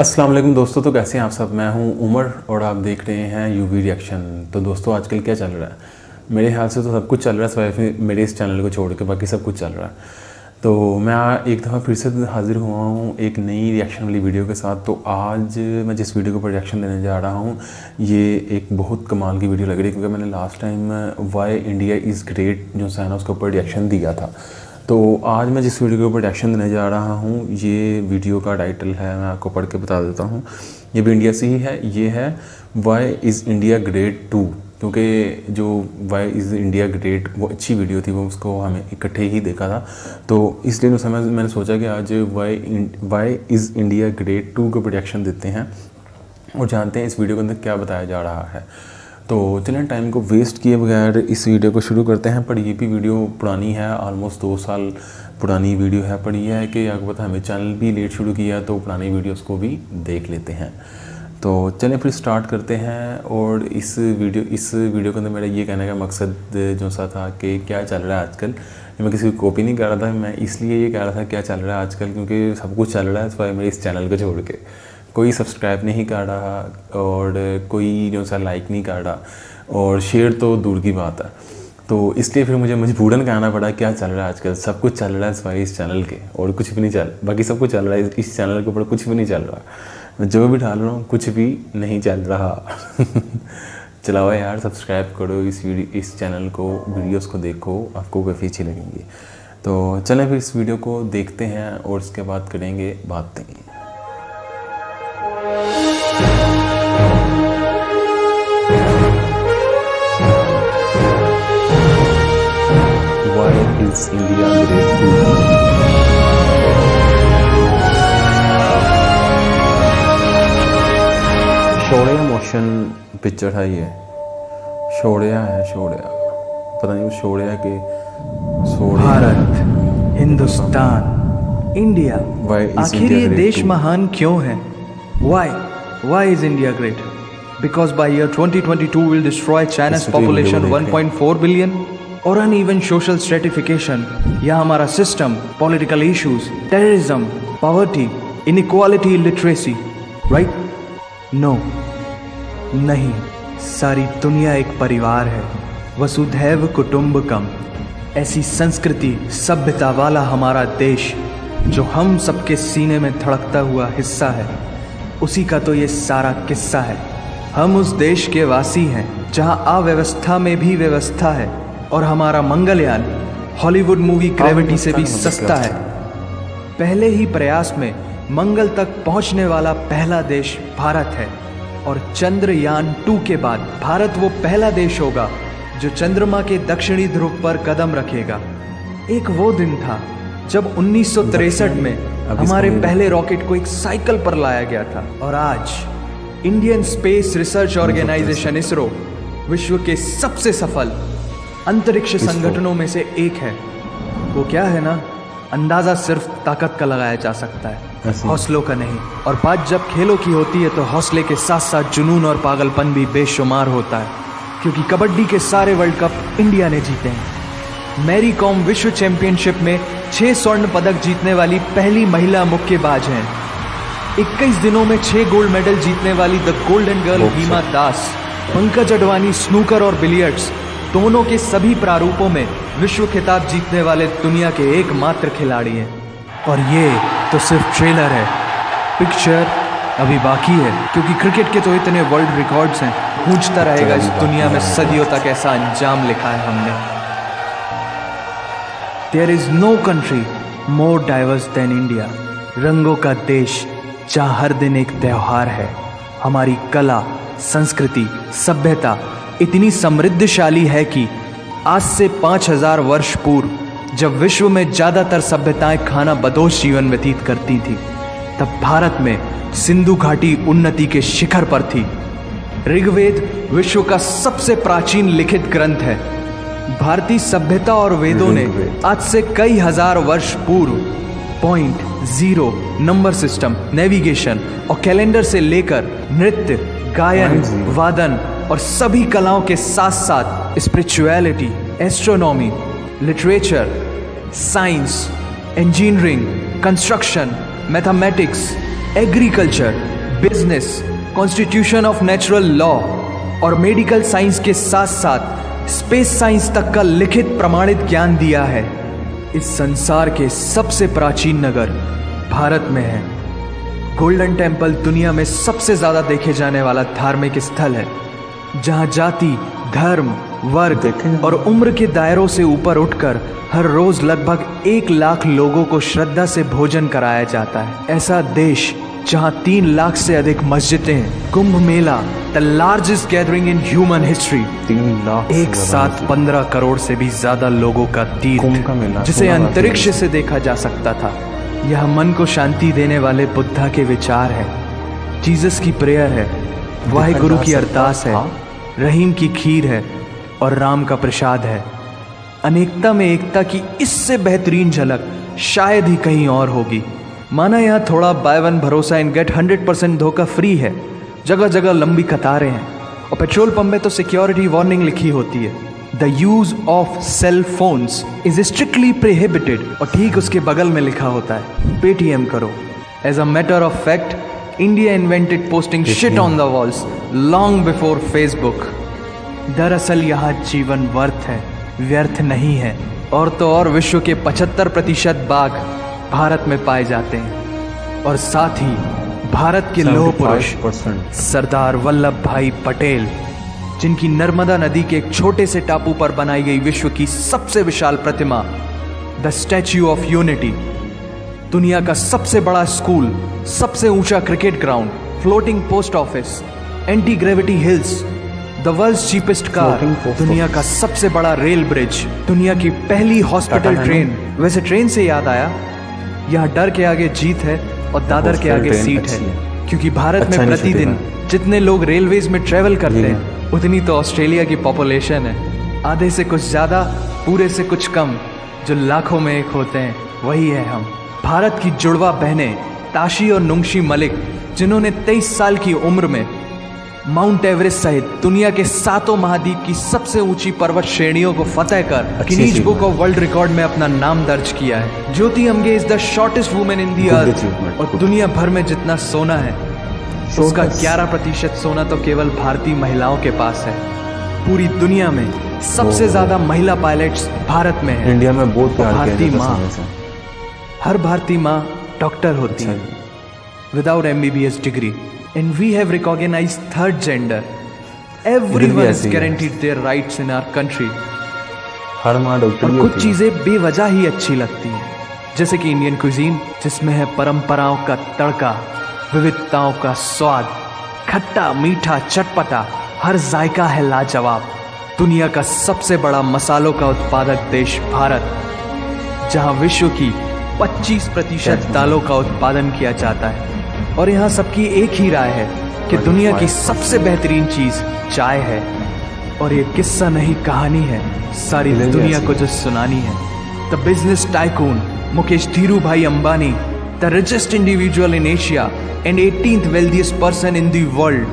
अस्सलाम वालेकुम दोस्तों, तो कैसे हैं आप सब। मैं हूं उमर और आप देख रहे हैं यूवी रिएक्शन। तो दोस्तों आजकल क्या चल रहा है? मेरे ख्याल से तो सब कुछ चल रहा है सिवाय मेरे इस चैनल को छोड़ के, बाकी सब कुछ चल रहा है। तो मैं एक दफ़ा फिर से हाज़िर हुआ हूँ एक नई रिएक्शन वाली वीडियो के साथ। तो आज मैं जिस वीडियो के ऊपर रिएक्शन देने जा रहा हूँ ये एक बहुत कमाल की वीडियो लग रही है, क्योंकि मैंने last time why India is great जो है ना उसके ऊपर रिएक्शन दिया था। तो आज मैं जिस वीडियो के ऊपर रिएक्शन देने जा रहा हूँ ये वीडियो का टाइटल है, मैं आपको पढ़ के बता देता हूँ। ये भी इंडिया से ही है। ये है वाई इज़ इंडिया ग्रेट 2, क्योंकि जो वाई इज़ इंडिया ग्रेट वो अच्छी वीडियो थी, वो उसको हमें इकट्ठे ही देखा था। तो इसलिए उस समय मैंने सोचा कि आज वाई इज़ इंडिया ग्रेट 2 के ऊपर रिएक्शन देते हैं और जानते हैं इस वीडियो के अंदर क्या बताया जा रहा है। तो चलें टाइम को वेस्ट किए बगैर इस वीडियो को शुरू करते हैं। पर ये भी वीडियो पुरानी है, ऑलमोस्ट 2 साल पुरानी वीडियो है। पर यह है कि आपको पता है हमें चैनल भी लेट शुरू किया, तो पुरानी वीडियोस को भी देख लेते हैं। तो चलें फिर स्टार्ट करते हैं। और इस वीडियो के अंदर मेरा ये कहने का मकसद जो सा था कि क्या चल रहा है आजकल। मैं किसी को कॉपी नहीं कर रहा था, मैं इसलिए ये कह रहा था क्या चल रहा है आजकल, क्योंकि सब कुछ चल रहा है सिवाय मेरे इस चैनल को छोड़ के। कोई सब्सक्राइब नहीं कर रहा और कोई जो सा लाइक नहीं कर रहा और शेयर तो दूर की बात है। तो इसलिए फिर मुझे मजबूरन कहना पड़ा क्या चल रहा है आजकल। सब कुछ चल रहा है सिवाय इस चैनल के, और कुछ भी नहीं चल, बाकी सब कुछ चल रहा है, इस चैनल के ऊपर कुछ भी नहीं चल रहा। मैं जो भी डाल रहा हूँ कुछ भी नहीं चल रहा। चलाओ यार, सब्सक्राइब करो इस चैनल को, वीडियोस को देखो, आपको काफ़ी अच्छी लगेंगी। तो चलें फिर इस वीडियो को देखते हैं और उसके बाद करेंगे बातें। Why is India great 2? Shaurya motion picture है ये। शौर्या है, शौर्या पता नहीं वो शौर्या के भारत, हिंदुस्तान, इंडिया, आखिर ये देश महान क्यों है? Why is India great? Because by year 2022 will destroy China's population 1.4 billion और uneven social stratification या हमारा system, political issues, terrorism, poverty, inequality, illiteracy, right? No, नहीं, सारी दुनिया एक परिवार है, वसुधैव कुटुंबकम। ऐसी संस्कृति सभ्यता वाला हमारा देश जो हम सबके सीने में धड़कता हुआ हिस्सा है, उसी का तो ये सारा किस्सा है। हम उस देश के वासी हैं जहां अव्यवस्था में भी व्यवस्था है और हमारा मंगलयान हॉलीवुड मूवी ग्रेविटी से भी सस्ता है। पहले ही प्रयास में मंगल तक पहुंचने वाला पहला देश भारत है और चंद्रयान 2 के बाद भारत वो पहला देश होगा जो चंद्रमा के दक्षिणी ध्रुव पर कदम रखेगा। एक वो दिन था जब 1963 में हमारे पहले रॉकेट को एक साइकिल पर लाया गया था और आज Indian space research organisation ISRO विश्व के सबसे सफल अंतरिक्ष संगठनों में से एक है। वो क्या है ना, अंदाजा सिर्फ ताकत का लगाया जा सकता है, हौसलों का नहीं। और बात जब खेलों की होती है तो हौसले के साथ साथ जुनून और पागलपन भी बेशुमार होता है, क्योंकि कबड्डी के सारे वर्ल्ड कप इंडिया ने जीते हैं। मैरी कॉम विश्व चैंपियनशिप में 6 स्वर्ण पदक जीतने वाली पहली महिला मुक्केबाज हैं। 21 दिनों में 6 गोल्ड मेडल जीतने वाली the golden girl Hima Das. Pankaj Advani snooker और बिलियर्ड्स दोनों के सभी प्रारूपों में विश्व खिताब जीतने वाले दुनिया के एकमात्र खिलाड़ी हैं। और ये तो सिर्फ ट्रेलर है, पिक्चर अभी बाकी है, क्योंकि क्रिकेट के तो इतने वर्ल्ड रिकॉर्ड्स हैं, गूंजता रहेगा इस दुनिया में सदियों तक ऐसा अंजाम लिखा है हमने। There is no country more diverse than India। रंगों का देश जहाँ हर दिन एक त्योहार है। हमारी कला, संस्कृति, सभ्यता इतनी समृद्धशाली है कि आज से 5000 वर्ष पूर्व जब विश्व में ज़्यादातर सभ्यताएं खाना बदोश जीवन व्यतीत करती थी, तब भारत में सिंधु घाटी उन्नति के शिखर पर थी। ऋग्वेद विश्व का सबसे प्राचीन लिखित ग्रंथ है। भारतीय सभ्यता और वेदों ने आज से कई हजार वर्ष पूर्व point, zero, number system, navigation और कैलेंडर से लेकर नृत्य, गायन, वादन और सभी कलाओं के साथ साथ spirituality, astronomy, literature, science, engineering, construction, mathematics, agriculture, business, constitution of natural law और मेडिकल साइंस के साथ साथ स्पेस साइंस तक का लिखित प्रमाणित ज्ञान दिया है। इस संसार के सबसे प्राचीन नगर भारत में है। गोल्डन टेम्पल दुनिया में सबसे ज्यादा देखे जाने वाला धार्मिक स्थल है, जहां जाति, धर्म, वर्ग और उम्र के दायरों से ऊपर उठकर हर रोज लगभग 1 लाख लोगों को श्रद्धा से भोजन कराया जाता है। ऐसा देश जहां 3 लाख से अधिक मस्जिदें, Kumbh Mela, the largest gathering in human history, 3 lakh एक साथ 15 करोड़ से भी ज्यादा लोगों का तीर्थ, जिसे अंतरिक्ष से देखा जा सकता था। यह मन को शांति देने वाले बुद्धा के विचार है, जीसस की प्रेयर है, वाहिगुरु की अरदास है, रहीम की खीर है और राम का प्रसाद है। अनेकता में एकता की इससे बेहतरीन झलक शायद ही कहीं और होगी। माना यहाँ थोड़ा बाय वन भरोसा एंड गेट 100% धोखा फ्री है। जगह जगह लंबी कतारें हैं और पेट्रोल पंप में तो सिक्योरिटी वार्निंग लिखी होती है, the use of cell phones is strictly prohibited, और ठीक उसके बगल में लिखा होता है पेटीएम करो। As a matter of fact, India invented posting shit on the walls long before Facebook. दरअसल यहाँ जीवन वर्थ है, व्यर्थ नहीं है। और तो और विश्व के 75% बाघ भारत में पाए जाते हैं। और साथ ही भारत के लौह पुरुष सरदार वल्लभ भाई पटेल, जिनकी नर्मदा नदी के एक छोटे से टापू पर बनाई गई विश्व की सबसे विशाल प्रतिमा द स्टैच्यू ऑफ यूनिटी, दुनिया का सबसे बड़ा स्कूल, सबसे ऊंचा cricket ground, floating post office, anti gravity hills, the world's cheapest car, दुनिया का सबसे बड़ा रेल ब्रिज, दुनिया की पहली हॉस्पिटल ट्रेन। वैसे ट्रेन से याद आया, यहाँ डर के आगे जीत है और दादर के आगे सीट है, क्योंकि भारत में प्रतिदिन जितने लोग रेलवेज में ट्रेवल करते हैं उतनी तो ऑस्ट्रेलिया की पॉपुलेशन है। आधे से कुछ ज्यादा, पूरे से कुछ कम, जो लाखों में एक होते हैं वही है हम। भारत की जुड़वा बहनें ताशी और नुंगशी मलिक, जिन्होंने 23 साल की उम्र में माउंट एवरेस्ट सहित दुनिया के 7 महाद्वीप की सबसे ऊंची पर्वत श्रेणियों को फतेह कर Guinness book of world record में अपना नाम दर्ज किया है। Jyoti Amge is the shortest women in the earth, और दुनिया भर में जितना सोना है उसका 11% सोना तो केवल भारतीय महिलाओं के पास है। पूरी दुनिया में सबसे ज्यादा महिला पायलट्स भारत में है। इंडिया में बहुत भारतीय माँ, हर भारतीय माँ डॉक्टर होती है without MBBS degree. And we have recognized third gender. Everyone is guaranteed their rights in our country. हर माँ डॉक्टर और कुछ चीजें बेवजह ही अच्छी लगती हैं, जैसे कि इंडियन क्विजीन, जिसमें है परंपराओं का तड़का, विविधताओं का स्वाद, खट्टा मीठा चटपटा, हर जायका है लाजवाब। दुनिया का सबसे बड़ा मसालों का उत्पादक देश भारत, जहां विश्व की 25% दालों का उत्पादन किया जाता है। और यहाँ सबकी एक ही राय है कि दुनिया की सबसे बेहतरीन चीज चाय है। और ये किस्सा नहीं, कहानी है सारी दुनिया को जो सुनानी है। The business tycoon Mukesh Dhirubhai Ambani, the richest individual in Asia and 18th wealthiest person in the world,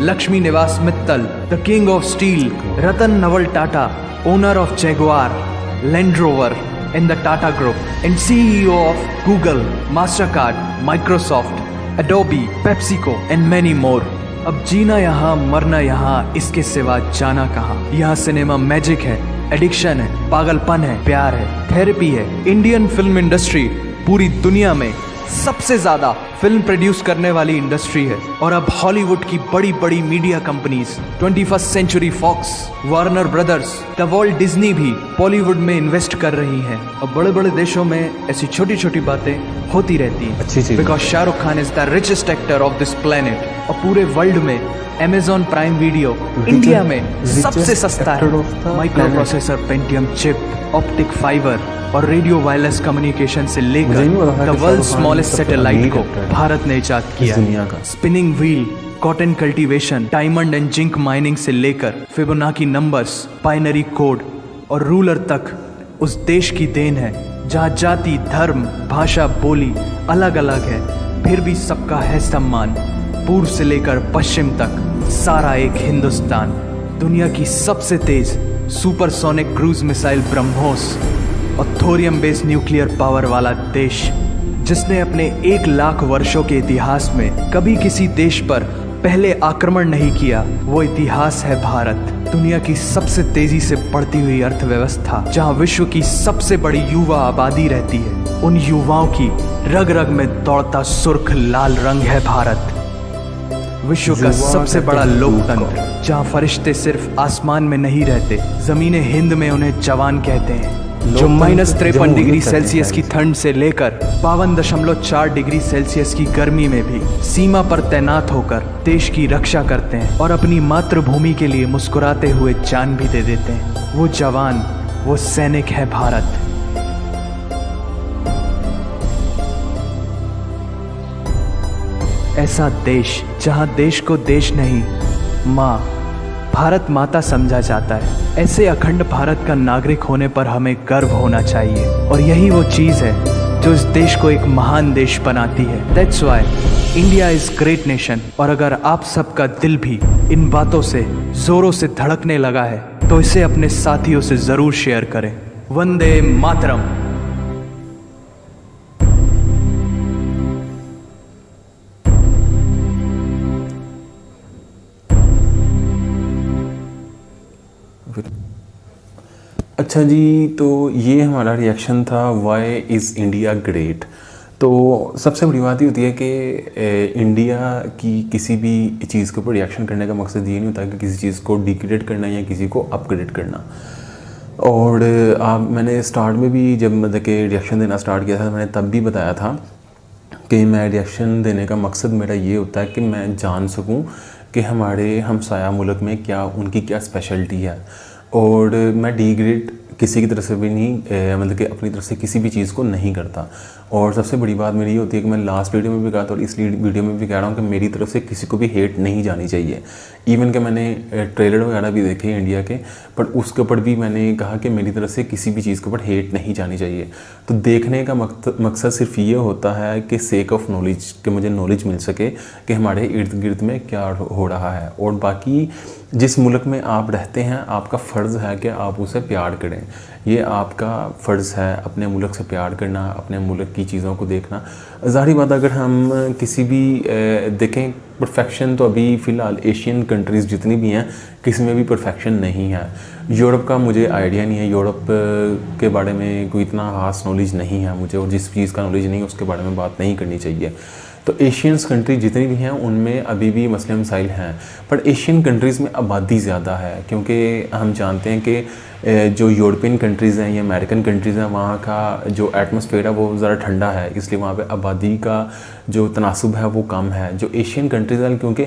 Lakshmi Niwas Mittal, the king of steel Ratan Naval Tata, owner of Jaguar, Land Rover and the Tata group and CEO of Google, Mastercard, Microsoft, Adobe, PepsiCo and many more। अब जीना यहाँ, मरना यहाँ, इसके सिवा जाना कहाँ। यहाँ cinema magic है, एडिक्शन है, पागलपन है, प्यार है, थेरेपी है। इंडियन फिल्म इंडस्ट्री पूरी दुनिया में सबसे ज्यादा फिल्म प्रोड्यूस करने वाली इंडस्ट्री है। और अब हॉलीवुड की बड़ी बड़ी media companies, 21st century Fox, Warner Brothers, the world Disney भी बॉलीवुड में इन्वेस्ट कर रही हैं। और बड़े बड़े देशों में ऐसी छोटी छोटी बातें होती रहती हैं, because Shahrukh Khan is the richest actor of this planet. और पूरे वर्ल्ड में Amazon प्राइम वीडियो इंडिया में सबसे सस्ता है। Micro processor Pentium chip, optic fibre और रेडियो वायरलेस कम्युनिकेशन से लेकर द वर्ल्ड स्मॉलेस्ट सैटेलाइट को भारत ने इजाद किया है। Spinning wheel, cotton cultivation, diamond and zinc mining से लेकर फिबोनाची नंबर्स, बाइनरी कोड और रूलर तक उस देश की देन है, जहाँ जाति, धर्म, भाषा, बोली अलग अलग है, फिर भी सबका है सम्मान। पूर्व से लेकर पश्चिम तक सारा एक हिंदुस्तान। दुनिया की सबसे तेज सुपरसोनिक क्रूज मिसाइल ब्रह्मोस और थोरियम बेस्ड न्यूक्लियर पावर वाला देश, जिसने अपने 1 लाख वर्षों के इतिहास में कभी किसी देश पर पहले आक्रमण नहीं किया, वो इतिहास है भारत। दुनिया की सबसे तेजी से बढ़ती हुई अर्थव्यवस्था, जहां विश्व की सबसे बड़ी युवा आबादी रहती है, उन युवाओं की रग रग में दौड़ता सुर्ख लाल रंग है भारत। विश्व का सबसे बड़ा लोकतंत्र, जहां फरिश्ते सिर्फ आसमान में नहीं रहते, जमीने हिंद में उन्हें जवान कहते हैं, जो -53 डिग्री सेल्सियस की ठंड से लेकर 52.4 डिग्री सेल्सियस की गर्मी में भी सीमा पर तैनात होकर देश की रक्षा करते हैं और अपनी मातृभूमि के लिए मुस्कुराते हुए जान भी दे देते हैं। वो जवान, वो सैनिक है भारत। ऐसा देश जहां देश को देश नहीं, माँ, भारत माता समझा जाता है। ऐसे अखंड भारत का नागरिक होने पर हमें गर्व होना चाहिए, और यही वो चीज़ है जो इस देश को एक महान देश बनाती है। That's why India is great nation. और अगर आप सबका दिल भी इन बातों से जोरों से धड़कने लगा है, तो इसे अपने साथियों से ज़रूर शेयर करें। वंदे मातरम। अच्छा जी, तो ये हमारा रिएक्शन था वाई इज़ इंडिया ग्रेट। तो सबसे बड़ी बात ये होती है कि इंडिया की किसी भी चीज़ के ऊपर रिएक्शन करने का मकसद ये नहीं होता कि किसी चीज़ को डिग्रेड करना या किसी को अपग्रेड करना। और मैंने स्टार्ट में भी जब मतलब कि रिएक्शन देना स्टार्ट किया था, मैंने तब भी बताया था कि मैं रिएक्शन देने का मकसद मेरा ये होता है कि मैं जान सकूं कि हमारे हमसाया मुल्क में क्या, उनकी क्या स्पेशलिटी है। और मैं डिग्रेड किसी की तरफ से भी नहीं, मतलब कि अपनी तरफ से किसी भी चीज़ को नहीं करता। और सबसे बड़ी बात मेरी ये होती है कि मैं लास्ट वीडियो में भी कहा था और इस वीडियो में भी कह रहा हूँ कि मेरी तरफ से किसी को भी हेट नहीं जानी चाहिए। इवन कि मैंने ट्रेलर वगैरह भी देखे इंडिया के, पर उसके ऊपर भी मैंने कहा कि मेरी तरफ से किसी भी चीज़ के ऊपर हेट नहीं जानी चाहिए। तो देखने का मकसद सिर्फ ये होता है कि सेक ऑफ नॉलेज, कि मुझे नॉलेज मिल सके कि हमारे इर्द गिर्द में क्या हो रहा है। और बाकी जिस मुल्क में आप रहते हैं, आपका फ़र्ज़ है कि आप उसे प्यार करें। ये आपका फ़र्ज़ है अपने मुल्क से प्यार करना, अपने मुल्क की चीज़ों को देखना। ज़ाहिर बात, अगर हम किसी भी देखें, परफेक्शन तो अभी फ़िलहाल एशियन कंट्रीज़ जितनी भी हैं, किसी में भी परफेक्शन नहीं है। यूरोप का मुझे आइडिया नहीं है, यूरोप के बारे में कोई इतना ख़ास नॉलेज नहीं है मुझे, और जिस चीज़ का नॉलेज नहीं है उसके बारे में बात नहीं करनी चाहिए। तो एशियंस कंट्री जितनी भी हैं उनमें अभी भी मसले मसाइल हैं, पर एशियन कंट्रीज़ में आबादी ज़्यादा है, क्योंकि हम जानते हैं कि जो यूरोपियन कंट्रीज़ हैं या अमेरिकन कंट्रीज़ हैं, वहाँ का जो एटमॉस्फेयर है वो ज़रा ठंडा है, इसलिए वहाँ पे आबादी का जो तनासुब है वो कम है। जो एशियन कंट्रीज़ हैं, क्योंकि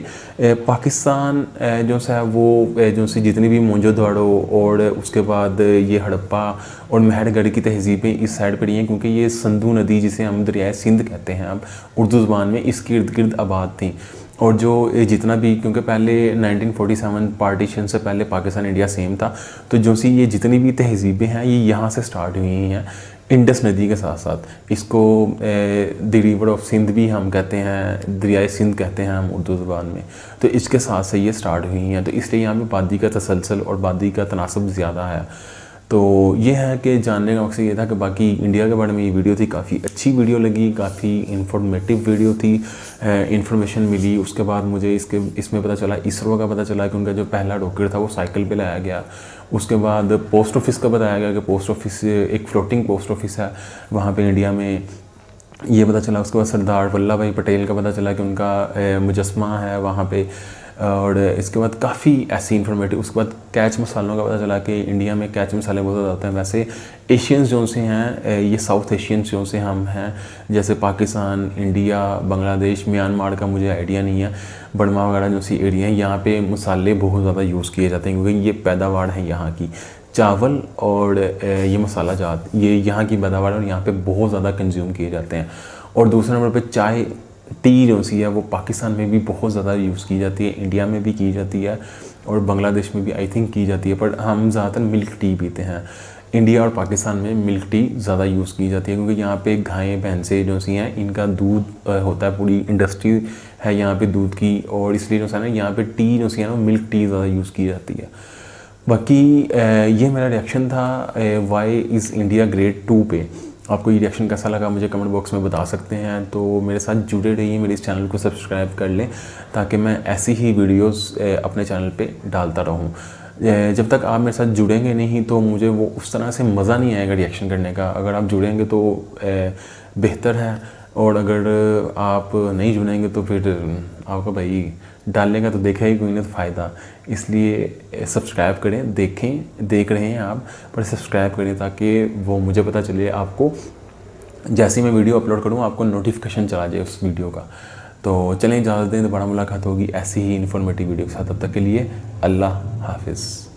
पाकिस्तान जो सा है वो जो सी जितनी भी मोंजोदड़ो और उसके बाद ये हड़प्पा और मेहरगढ़ की तहजीबें इस साइड पर ही हैं, क्योंकि ये सिंधु नदी जिसे हम दरियाए सिंध कहते हैं अब उर्दू ज़ुबान में, इसके इर्द गिर्द आबाद थी। और जो जितना भी, क्योंकि पहले 1947 पार्टीशन से पहले पाकिस्तान इंडिया सेम था, तो जो सी ये जितनी भी तहजीबें हैं ये यहाँ से स्टार्ट हुई हैं इंडस नदी के साथ साथ। इसको द रिवर ऑफ सिंध भी हम कहते हैं, दरियाए सिंध कहते हैं हम उर्दू ज़ुबान में। तो इसके साथ से ये स्टार्ट हुई हैं, तो इसलिए यहाँ पे आबादी का तसलसल और आबादी का तनासब ज़्यादा है। तो ये है कि जानने का मकसद ये था कि बाकी इंडिया के बारे में ये वीडियो थी, काफ़ी अच्छी वीडियो लगी, काफ़ी इंफॉर्मेटिव वीडियो थी, इंफॉर्मेशन मिली। उसके बाद मुझे इसमें पता चला, इसरो का पता चला कि उनका जो पहला रॉकेट था वो साइकिल पे लाया गया। उसके बाद पोस्ट ऑफिस का बताया गया कि पोस्ट ऑफिस एक फ्लोटिंग पोस्ट ऑफिस है वहाँ पे इंडिया में, ये पता चला। उसके बाद सरदार वल्लभ भाई पटेल का पता चला कि उनका मुजस्मा है वहाँ पे। और इसके बाद काफ़ी ऐसी इन्फॉर्मेटिव, उसके बाद कैच मसालों का पता चला कि इंडिया में कैच मसाले बहुत ज़्यादा होते हैं। वैसे एशियंस जो से हैं, ये साउथ एशियंस जो से हम हैं, जैसे पाकिस्तान, इंडिया, बांग्लादेश, म्यांमार का मुझे आइडिया नहीं है, बर्मा वगैरह जो सी एरिया हैं, यहाँ पे मसाले बहुत ज़्यादा यूज़ किए जाते हैं, क्योंकि ये पैदावार है यहाँ की। चावल और ये मसाला जात, ये यहाँ की पैदावार और यहाँ पे बहुत ज़्यादा कंज्यूम किए जाते हैं। और दूसरे नंबर पे चाय, टी जो सी है वो पाकिस्तान में भी बहुत ज़्यादा यूज़ की जाती है, इंडिया में भी की जाती है और बांग्लादेश में भी आई थिंक की जाती है, पर हम ज़्यादातर मिल्क टी पीते हैं। इंडिया और पाकिस्तान में मिल्क टी ज़्यादा यूज़ की जाती है, क्योंकि यहाँ पे गायें भैंसें जो सी हैं इनका दूध होता है, पूरी इंडस्ट्री है यहाँ पे दूध की, और इसलिए जो है ना यहाँ पे टी जो सी है ना मिल्क टी ज़्यादा यूज़ की जाती है। बाकी ये मेरा रिएक्शन था वाई इज़ इंडिया ग्रेट 2 पे। आपको ये रिएक्शन कैसा लगा मुझे कमेंट बॉक्स में बता सकते हैं। तो मेरे साथ जुड़े रहिए, मेरे इस चैनल को सब्सक्राइब कर लें ताकि मैं ऐसी ही वीडियोस अपने चैनल पे डालता रहूँ। जब तक आप मेरे साथ जुड़ेंगे नहीं तो मुझे वो उस तरह से मज़ा नहीं आएगा रिएक्शन करने का। अगर आप जुड़ेंगे तो बेहतर है, और अगर आप नहीं जुड़ेंगे तो फिर आपका भाई डालने का तो देखा ही कोई नहीं तो फ़ायदा। इसलिए सब्सक्राइब करें, देख रहे हैं आप, पर सब्सक्राइब करें ताकि वो मुझे पता चले आपको, जैसे ही मैं वीडियो अपलोड करूँ आपको नोटिफिकेशन चला जाए उस वीडियो का। तो चलें, इजाज़त दें, दोबारा मुलाकात होगी ऐसी ही इन्फॉर्मेटिव वीडियो के साथ। तब तक के लिए अल्लाह हाफिज़।